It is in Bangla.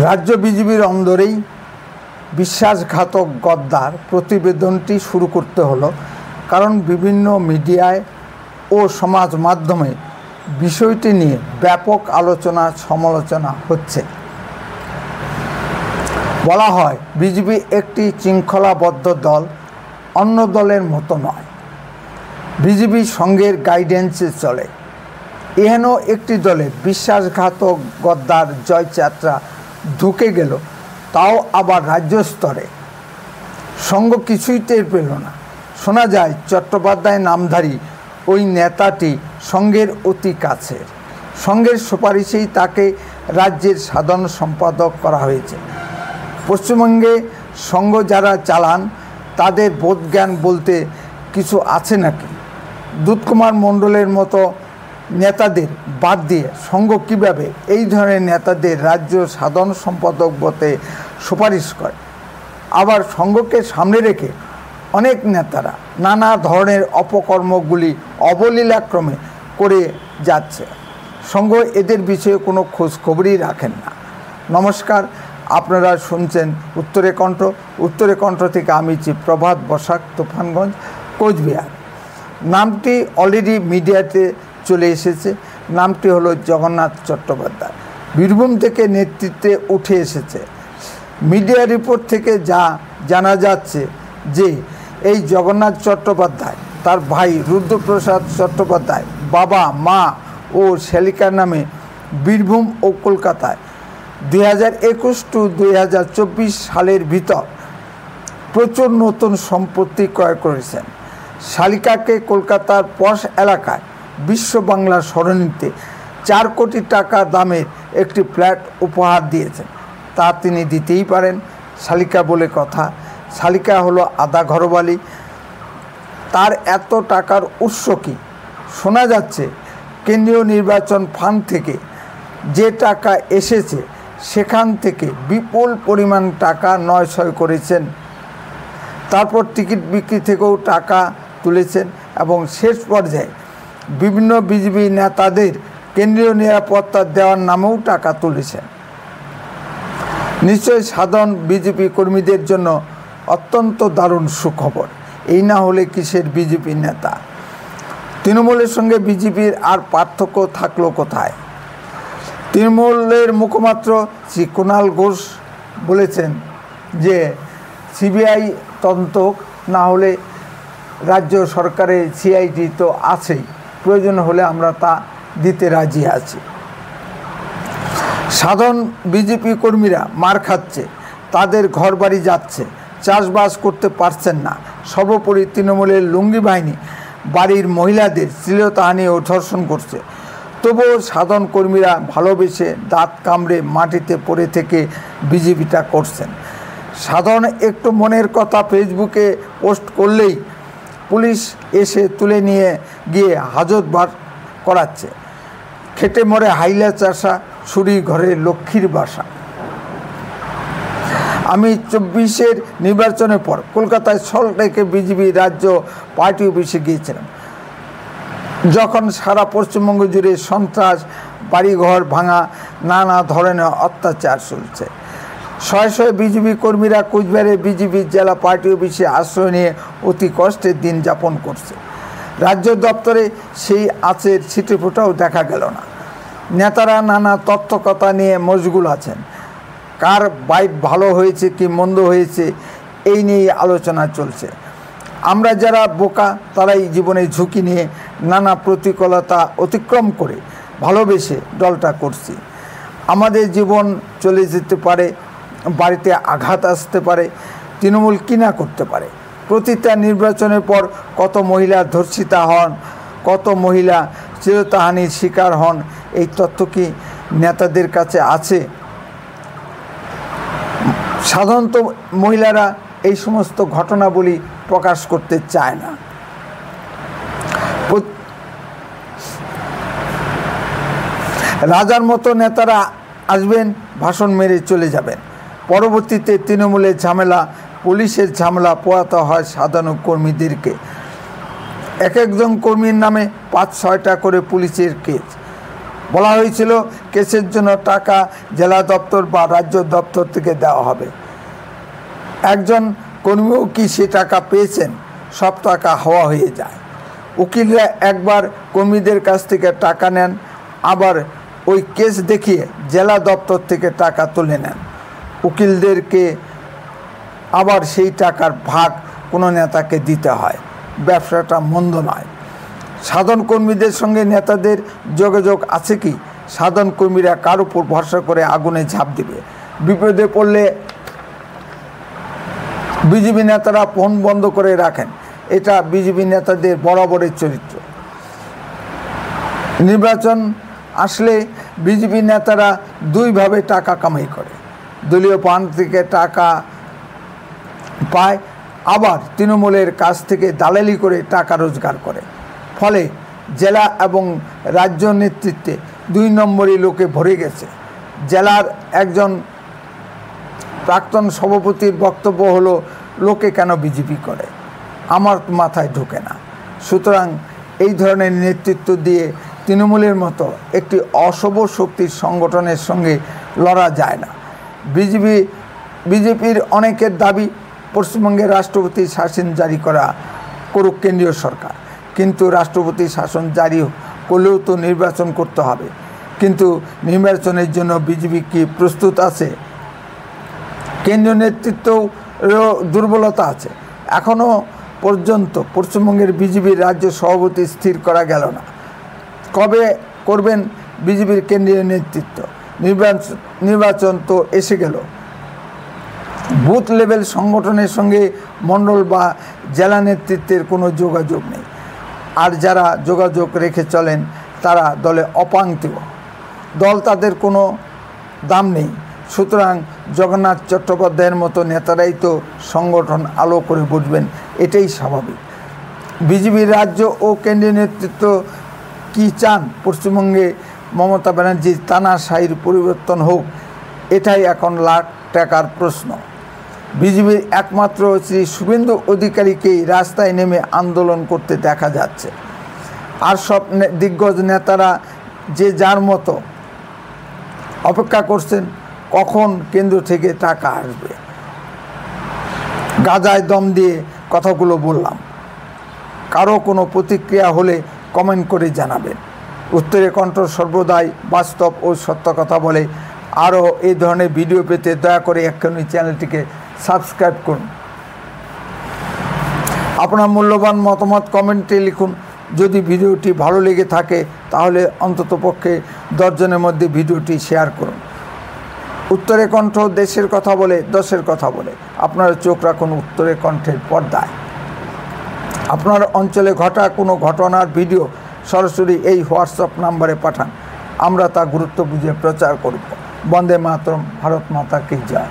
রাজ্য বিজেপির অন্দরেই বিশ্বাসঘাতক গদ্দার প্রতিবেদনটি শুরু করতে হলো, কারণ বিভিন্ন মিডিয়ায় ও সমাজ মাধ্যমে বিষয়টি নিয়ে ব্যাপক আলোচনা সমালোচনা হচ্ছে। বলা হয় বিজেপি একটি শৃঙ্খলাবদ্ধ দল, অন্য দলের মতো নয়। বিজেপি সংঘের গাইডেন্সে চলে। এহেন একটি দলে বিশ্বাসঘাতক গদ্দার জয়যাত্রা ঢুকে গেল, তাও আবার রাজ্য স্তরে। সংঘ কিছুই টের পেল না। শোনা যায় চট্টোপাধ্যায় নামধারী ওই নেতাটি সংঘের অতি কাছের। সংঘের সুপারিশেই তাকে রাজ্যের সাধারণ সম্পাদক করা হয়েছে। পশ্চিমবঙ্গে সংঘ যারা চালান তাদের বোধজ্ঞান বলতে কিছু আছে নাকি? দুধকুমার মণ্ডলের মতো নেতাদের বাদ দিয়ে সংঘ কীভাবে এই ধরনের নেতাদের রাজ্য সাধারণ সম্পাদক পদে সুপারিশ করে? আবার সংঘকে সামনে রেখে অনেক নেতারা নানা ধরনের অপকর্মগুলি অবলীলাক্রমে করে যাচ্ছে। সংঘ এদের বিষয়ে কোনো খোঁজখবরই রাখেন না। নমস্কার, আপনারা শুনছেন উত্তরে কণ্ঠ। উত্তরে কণ্ঠ থেকে আমি প্রভাত বসাক, তুফানগঞ্জ, কোচবিহার। নামটি অলরেডি মিডিয়াতে চলে এসেছে। নামটি হলো জগন্নাথ চট্টোপাধ্যায়। বীরভূম থেকে নেতৃত্বে উঠে এসেছে। মিডিয়া রিপোর্ট থেকে যা জানা যাচ্ছে যে এই জগন্নাথ চট্টোপাধ্যায়, তার ভাই রুদ্রপ্রসাদ চট্টোপাধ্যায়, বাবা, মা ও শ্যালিকার নামে বীরভূম ও কলকাতায় 2021 টু 2024 সালের ভিতর প্রচুর নতুন সম্পত্তি ক্রয় করেছেন। শালিকাকে কলকাতার পশ এলাকায় বিশ্ব বাংলা সরণিতে 4 কোটি টাকা দামের একটি ফ্ল্যাট উপহার দিয়েছেন। তা তিনি দিতেই পারেন। শালিকা বলে কথা। শালিকা হলো আধা ঘরবালি। তার এত টাকার উৎস কী? শোনা যাচ্ছে কেন্দ্রীয় নির্বাচন ফান্ড থেকে যে টাকা এসেছে সেখান থেকে বিপুল পরিমাণ টাকা নয় করেছেন। তারপর টিকিট বিক্রি থেকেও টাকা তুলেছেন এবং শেষ পর্যায়ে বিভিন্ন বিজেপি নেতাদের কেন্দ্রীয় নিরাপত্তা দেওয়ার নামেও টাকা তুলেছেন। নিশ্চয়ই সাধারণ বিজেপি কর্মীদের জন্য অত্যন্ত দারুণ সুখবর। এই না হলে কিসের বিজেপি নেতা? তৃণমূলের সঙ্গে বিজেপির আর পার্থক্য থাকলো কোথায়? তৃণমূলের মুখপাত্র শ্রী কুণাল ঘোষ বলেছেন যে সিবিআই তদন্ত না হলে রাজ্য সরকারের সিআইডি তো আছেই, প্রয়োজন হলে আমরা তা দিতে রাজি আছি। সাধারণ বিজেপি কর্মীরা মার খাচ্ছে, তাদের ঘরবাড়ি যাচ্ছে, চাষবাস করতে পারছেন না। সর্বোপরি তৃণমূলের লুঙ্গি বাহিনী বাড়ির মহিলাদের শ্লীলতাহানি ও ধর্ষণ করছে। তবুও সাধারণ কর্মীরা ভালোবেসে দাঁত কামড়ে মাটিতে পড়ে থেকে বিজেপিটা করছেন। সাধারণ একটু মনের কথা ফেসবুকে পোস্ট করলেই পুলিশ এসে তুলে নিয়ে গিয়ে হাজত বার করাচ্ছে। খেটে মরে হাইলা চাষা, ছুরি ঘরে লক্ষ্মীর বাসা। আমি 24-এর নির্বাচনের পর কলকাতায় সল্টলেকে বিজেপি রাজ্য পার্টি অফিসে গিয়েছিলাম। যখন সারা পশ্চিমবঙ্গ জুড়ে সন্ত্রাস, বাড়িঘর ভাঙা, নানা ধরনের অত্যাচার চলছে, শয়ে শয়ে বিজেপি কর্মীরা কোচবিহারে বিজেপি জেলা পার্টি অফিসে আশ্রয় নিয়ে অতি কষ্টের দিন যাপন করছে। রাজ্য দপ্তরে সেই আঁচের ছিটেফোঁটাও দেখা গেল না। নেতারা নানা তথ্যকথা নিয়ে মশগুল আছেন। কার বাইট ভালো হয়েছে কি মন্দ হয়েছে এই নিয়ে আলোচনা চলছে। আমরা যারা বোকা তারাই জীবনে ঝুঁকি নিয়ে নানা প্রতিকূলতা অতিক্রম করে ভালোবেসে দলটা করছি। আমাদের জীবন চলে যেতে পারে, বাড়িতে আঘাত আসতে পারে, তৃণমূল কি না করতে পারে। প্রতিটা নির্বাচনের পর কত মহিলা ধর্ষিতা হন, কত মহিলা শ্লীলতাহানির শিকার হন, এই তথ্য কি নেতাদের কাছে আছে? সাধারণত মহিলারা এই সমস্ত ঘটনাবলী প্রকাশ করতে চায় না। রাজার মতো নেতারা আসবেন, ভাষণ মেরে চলে যাবেন। পরবর্তীতে তৃণমূলের ঝামেলা, পুলিশের ঝামেলা পোহাতে হয় সাধারণ কর্মীদেরকে। এক একজন কর্মীর নামে 5-6টা করে পুলিশের কেস। বলা হয়েছিল কেসের জন্য টাকা জেলা দপ্তর বা রাজ্য দপ্তর থেকে দেওয়া হবে। একজন কর্মীও কি সে টাকা পেয়েছেন? সব টাকা হাওয়া হয়ে যায়। উকিলরা একবার কর্মীদের কাছ থেকে টাকা নেন, আবার ওই কেস দেখিয়ে জেলা দপ্তর থেকে টাকা তুলে নেন। উকিলদেরকে আবার সেই টাকার ভাগ কোনো নেতাকে দিতে হয়। ব্যবসাটা মন্দ নয়। সাধারণ কর্মীদের সঙ্গে নেতাদের যোগাযোগ আছে কি? সাধারণ কর্মীরা কার উপর ভরসা করে আগুনে ঝাঁপ দেবে? বিপদে পড়লে বিজেপি নেতারা ফোন বন্ধ করে রাখেন। এটা বিজেপি নেতাদের বরাবরের চরিত্র। নির্বাচন আসলে বিজেপি নেতারা দুইভাবে টাকা কামাই করে। দলীয় ফান্ড থেকে টাকা পায়, আবার তৃণমূলের কাছ থেকে দালালি করে টাকা রোজগার করে। ফলে জেলা এবং রাজ্য নেতৃত্বে 2 নম্বরই লোকে ভরে গেছে। জেলার একজন প্রাক্তন সভাপতির বক্তব্য হলো, লোকে কেন বিজেপি করে, আমার মাথায় ঢোকে না। সুতরাং এই ধরনের নেতৃত্ব দিয়ে তৃণমূলের মতো একটি অশুভ শক্তির সংগঠনের সঙ্গে লড়া যায় না। বিজেপির অনেকের দাবি পশ্চিমবঙ্গের রাষ্ট্রপতি শাসন জারি করুক কেন্দ্রীয় সরকার, কিন্তু রাষ্ট্রপতি শাসন জারি করলেও তো নির্বাচন করতে হবে। কিন্তু নির্বাচনের জন্য বিজেপি কি প্রস্তুত আছে? কেন্দ্রীয় নেতৃত্বেও দুর্বলতা আছে। এখনও পর্যন্ত পশ্চিমবঙ্গের বিজেপির রাজ্য সভাপতি স্থির করা গেল না। কবে করবেন বিজেপির কেন্দ্রীয় নেতৃত্ব? নির্বাচন তো এসে গেল। বুথ লেভেল সংগঠনের সঙ্গে মণ্ডল বা জেলা নেতৃত্বের কোনো যোগাযোগ নেই। আর যারা যোগাযোগ রেখে চলেন তারা দলে অপাঙ্ক্তেয়। দল তাদের কোনো দাম নেই। সুতরাং জগন্নাথ চট্টোপাধ্যায়ের মতো নেতারাই তো সংগঠন আলো করে বসবেন, এটাই স্বাভাবিক। বিজেপির রাজ্য ও কেন্দ্রীয় নেতৃত্ব কি চান পশ্চিমবঙ্গে মমতা ব্যানার্জির তানাশাহির পরিবর্তন হোক? এটাই এখন লাখ টাকার প্রশ্ন। বিজেপির একমাত্র শ্রী শুভেন্দু অধিকারীকেই রাস্তায় নেমে আন্দোলন করতে দেখা যাচ্ছে। আর সব দিগ্গজ নেতারা যে যার মতো অপেক্ষা করছেন কখন কেন্দ্র থেকে টাকা আসবে। গাজায় দম দিয়ে কথাগুলো বললাম। কারো কোনো প্রতিক্রিয়া হলে কমেন্ট করে জানাবেন। উত্তরের কণ্ঠ সর্বদাই বাস্তব ও সত্য কথা বলে। আরও এই ধরনের ভিডিও পেতে দয়া করে এক্ষুনি চ্যানেলটিকে সাবস্ক্রাইব করুন। আপনার মূল্যবান মতামত কমেন্টে লিখুন। যদি ভিডিওটি ভালো লেগে থাকে তাহলে অন্ততপক্ষে 10 জনের মধ্যে ভিডিওটি শেয়ার করুন। উত্তরের কণ্ঠ দেশের কথা বলে, দশের কথা বলে। আপনারা চোখ রাখুন উত্তরের কণ্ঠের পর্দায়। আপনার অঞ্চলে ঘটা কোনো ঘটনার ভিডিও সরাসরি এই হোয়াটসঅ্যাপ নাম্বারে পাঠান। আমরা তা গুরুত্ব বুঝে প্রচার করব। বন্দে মাতরম। ভারত মাতা কি জয়।